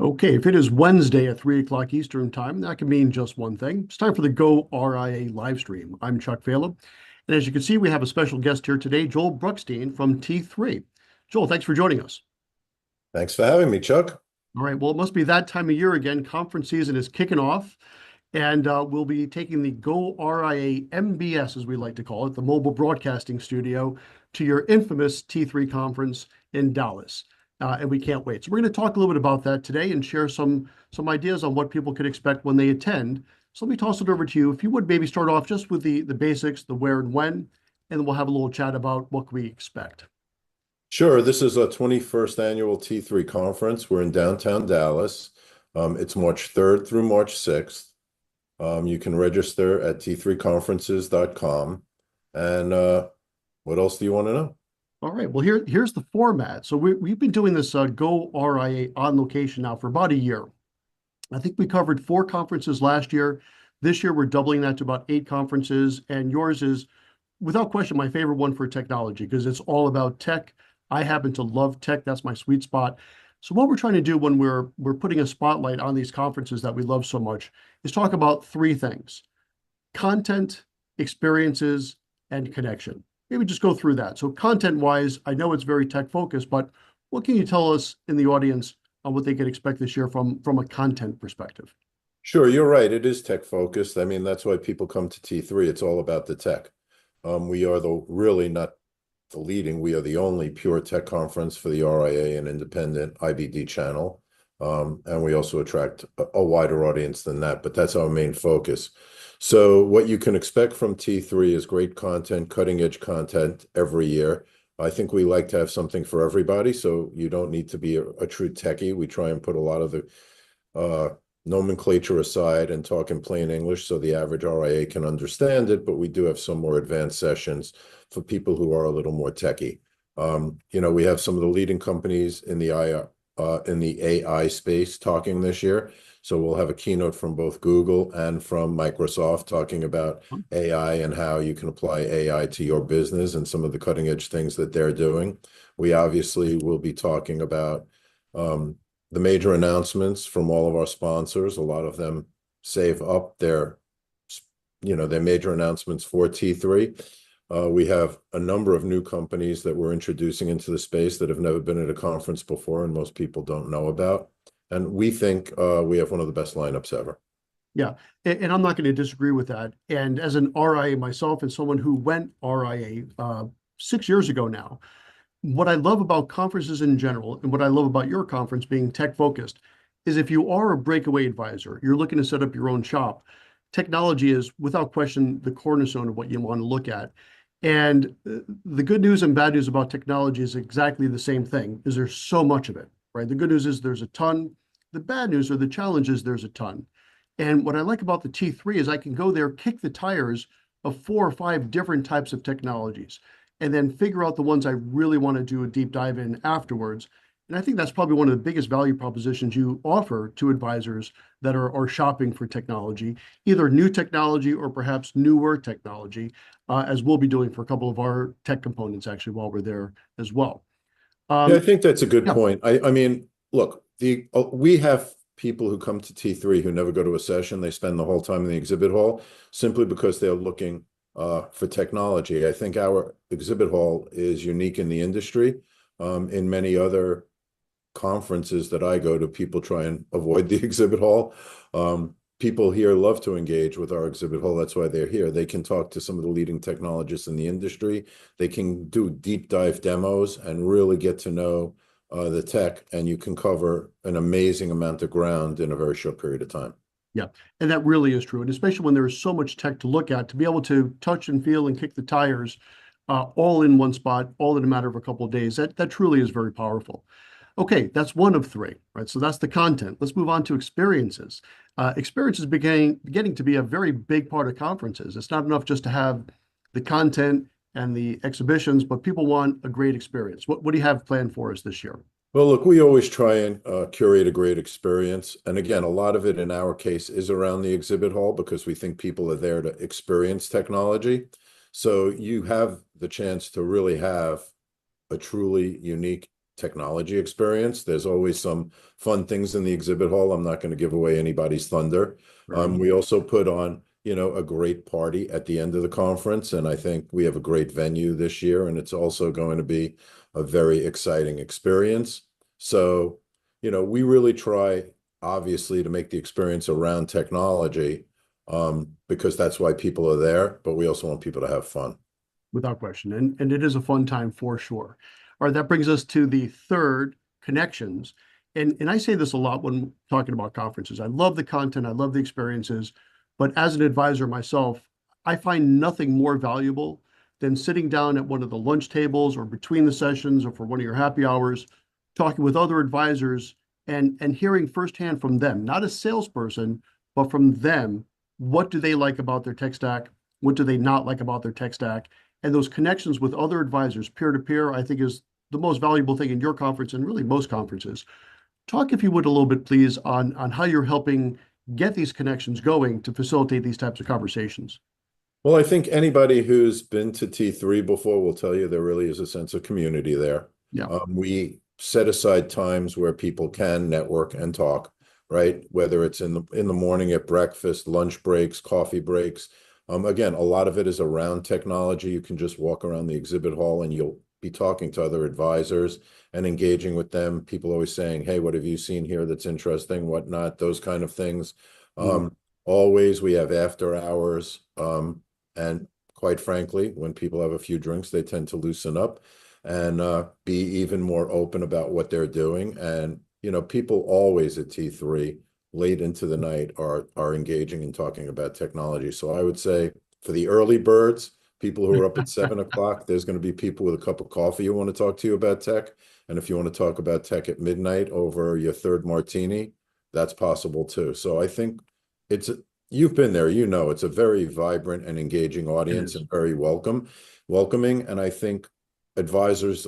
Okay, if it is Wednesday at 3 o'clock Eastern Time, that can mean just one thing. It's time for the goRIA live stream. I'm Chuck 𝙤𝙤𝙍𝙤. And as you can see, we have a special guest here today, Joel Bruckenstein from T3. Joel, thanks for joining us. Thanks for having me, Chuck. All right, well, it must be that time of year again. Conference season is kicking off, and we'll be taking the goRIA MBS, as we like to call it, the mobile broadcasting studio, to your infamous T3 conference in Dallas. And we can't wait. So we're going to talk a little bit about that today and share some ideas on what people can expect when they attend. So let me toss it over to you. If you would maybe start off just with the basics, the where and when, and then we'll have a little chat about what we expect. Sure. This is our 21st annual T3 conference. We're in downtown Dallas. It's March 3rd through March 6th. You can register at t3conferences.com. And what else do you want to know? All right. Well, here's the format. So we've been doing this goRIA on location now for about a year. I think we covered 4 conferences last year. This year, we're doubling that to about 8 conferences. And yours is, without question, my favorite one for technology because it's all about tech. I happen to love tech. That's my sweet spot. So what we're trying to do when we're putting a spotlight on these conferences that we love so much is talk about 3 things: content, experiences, and connection. Maybe just go through that. So content-wise, I know it's very tech-focused, but what can you tell us in the audience on what they can expect this year from a content perspective? Sure, you're right. It is tech-focused. I mean, that's why people come to T3. It's all about the tech. We are really not the leading. We are the only pure tech conference for the RIA and independent IBD channel. And we also attract a wider audience than that, but that's our main focus. So what you can expect from T3 is great content, cutting edge content every year. I think we like to have something for everybody, so you don't need to be a true techie. We try and put a lot of the nomenclature aside and talk in plain English so the average RIA can understand it, but we do have some more advanced sessions for people who are a little more techie. We have some of the leading companies in the AI space talking this year. So we'll have a keynote from both Google and from Microsoft talking about AI and how you can apply AI to your business and some of the cutting edge things that they're doing. We obviously will be talking about the major announcements from all of our sponsors. A lot of them save up their major announcements for T3. We have a number of new companies that we're introducing into the space that have never been at a conference before and most people don't know about. And we think we have one of the best lineups ever. Yeah, and I'm not going to disagree with that. And as an RIA myself and someone who went RIA 6 years ago now, what I love about conferences in general and what I love about your conference being tech focused is if you are a breakaway advisor, you're looking to set up your own shop, technology is without question the cornerstone of what you want to look at. And the good news and bad news about technology is exactly the same thing, is there's so much of it, right? The good news is there's a ton. The bad news or the challenge is there's a ton. And what I like about the T3 is I can go there, kick the tires of 4 or 5 different types of technologies, and then figure out the ones I really want to do a deep dive in afterwards. And I think that's probably one of the biggest value propositions you offer to advisors that are shopping for technology, either new technology or perhaps newer technology, as we'll be doing for a couple of our tech components actually while we're there as well. Yeah, I think that's a good Yeah. point. I mean, look, we have people who come to T3 who never go to a session. They spend the whole time in the exhibit hall simply because they're looking for technology. I think our exhibit hall is unique in the industry. In many other conferences that I go to, people try and avoid the exhibit hall. People here love to engage with our exhibit hall. That's why they're here. They can talk to some of the leading technologists in the industry. They can do deep dive demos and really get to know the tech, and you can cover an amazing amount of ground in a very short period of time. Yeah, and that really is true. And especially when there is so much tech to look at, to be able to touch and feel and kick the tires all in one spot, all in a matter of a couple of days, that truly is very powerful. Okay, that's one of 3, right? So that's the content. Let's move on to experiences. Experiences beginning to be a very big part of conferences. It's not enough just to have the content and the exhibitions, but people want a great experience. What do you have planned for us this year? Well, look, we always try and curate a great experience. And again, a lot of it in our case is around the exhibit hall because we think people are there to experience technology. So you have the chance to really have a truly unique technology experience. There's always some fun things in the exhibit hall. I'm not going to give away anybody's thunder. We also put on, a great party at the end of the conference, and I think we have a great venue this year, and it's also going to be a very exciting experience. So, we really try, obviously, to make the experience around technology, because that's why people are there, but we also want people to have fun. Without question. And it is a fun time for sure. All right, that brings us to the third, connections. And I say this a lot when talking about conferences. I love the content, I love the experiences, but as an advisor myself, I find nothing more valuable than sitting down at one of the lunch tables or between the sessions or for one of your happy hours, talking with other advisors and hearing firsthand from them, not a salesperson, but from them, what do they like about their tech stack? What do they not like about their tech stack? And those connections with other advisors, peer to peer, I think is the most valuable thing in your conference and really most conferences. Talk, if you would, a little bit, please, on how you're helping get these connections going to facilitate these types of conversations. Well, I think anybody who's been to T3 before will tell you there really is a sense of community there. Yeah. We set aside times where people can network and talk, right? Whether it's in the morning at breakfast, lunch breaks, coffee breaks. Again, a lot of it is around technology. You can just walk around the exhibit hall and you'll be talking to other advisors and engaging with them. People always saying, hey, what have you seen here that's interesting, whatnot, those kind of things. Always we have after hours. And quite frankly, when people have a few drinks, they tend to loosen up and be even more open about what they're doing. And, people always at T3 late into the night are engaging and talking about technology. So I would say for the early birds, people who are up at 7 o'clock, there's going to be people with a cup of coffee who want to talk to you about tech. And if you want to talk about tech at midnight over your third martini, that's possible too. So I think you've been there, it's a very vibrant and engaging audience and very welcoming. And I think advisors,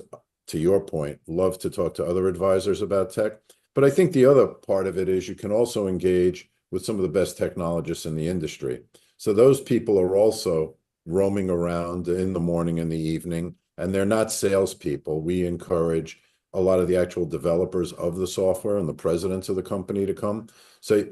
to your point, love to talk to other advisors about tech. But I think the other part of it is you can also engage with some of the best technologists in the industry. So those people are also roaming around in the morning and the evening, and they're not salespeople. We encourage a lot of the actual developers of the software and the presidents of the company to come. So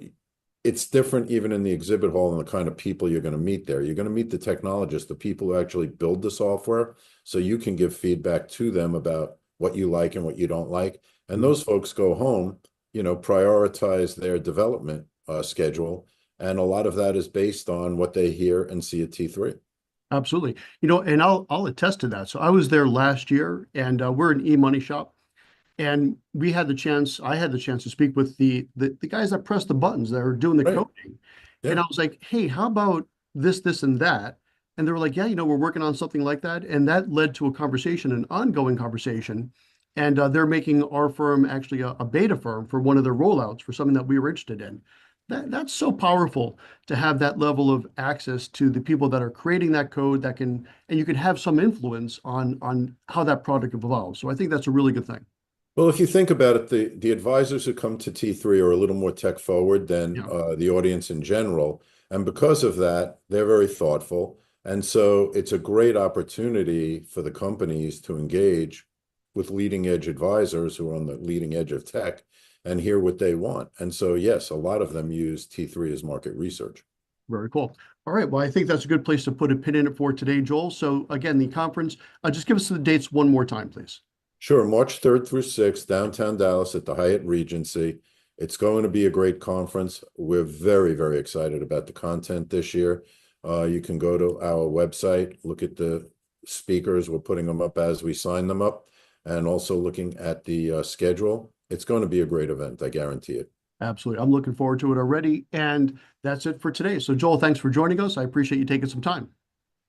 it's different even in the exhibit hall and the kind of people you're going to meet there. You're going to meet the technologists, the people who actually build the software, so you can give feedback to them about what you like and what you don't like. And those folks go home, prioritize their development schedule. And a lot of that is based on what they hear and see at T3. Absolutely. And I'll attest to that. So I was there last year, and we're an e-money shop. And I had the chance to speak with the guys that press the buttons that are doing the coding. Yeah. And I was like, hey, how about this, and that? And they were like, yeah, we're working on something like that. And that led to a conversation, an ongoing conversation. And they're making our firm actually a beta firm for one of their rollouts for something that we were interested in. That's so powerful to have that level of access to the people that are creating that code and you can have some influence on how that product evolves. So I think that's a really good thing. Well, if you think about it, the advisors who come to T3 are a little more tech forward than the audience in general. And because of that, they're very thoughtful. And so it's a great opportunity for the companies to engage with leading edge advisors who are on the leading edge of tech and hear what they want. And so, yes, a lot of them use T3 as market research. Very cool. All right. Well, I think that's a good place to put a pin in it for today, Joel. So again, the conference, just give us the dates one more time, please. Sure. March 3rd through 6th, downtown Dallas at the Hyatt Regency. It's going to be a great conference. We're very, very excited about the content this year. You can go to our website, look at the speakers. We're putting them up as we sign them up, and also looking at the schedule. It's going to be a great event. I guarantee it. Absolutely. I'm looking forward to it already. And that's it for today. So Joel, thanks for joining us. I appreciate you taking some time.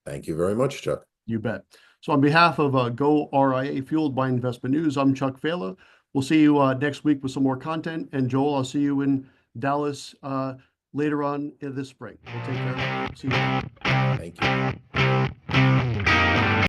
Thank you very much, Chuck. You bet. So on behalf of goRIA, fueled by Investment News, I'm Chuck 𝙤𝙤𝙍𝙖. We'll see you next week with some more content. And Joel, I'll see you in Dallas later on in this spring. We'll take care. See you. Thank you.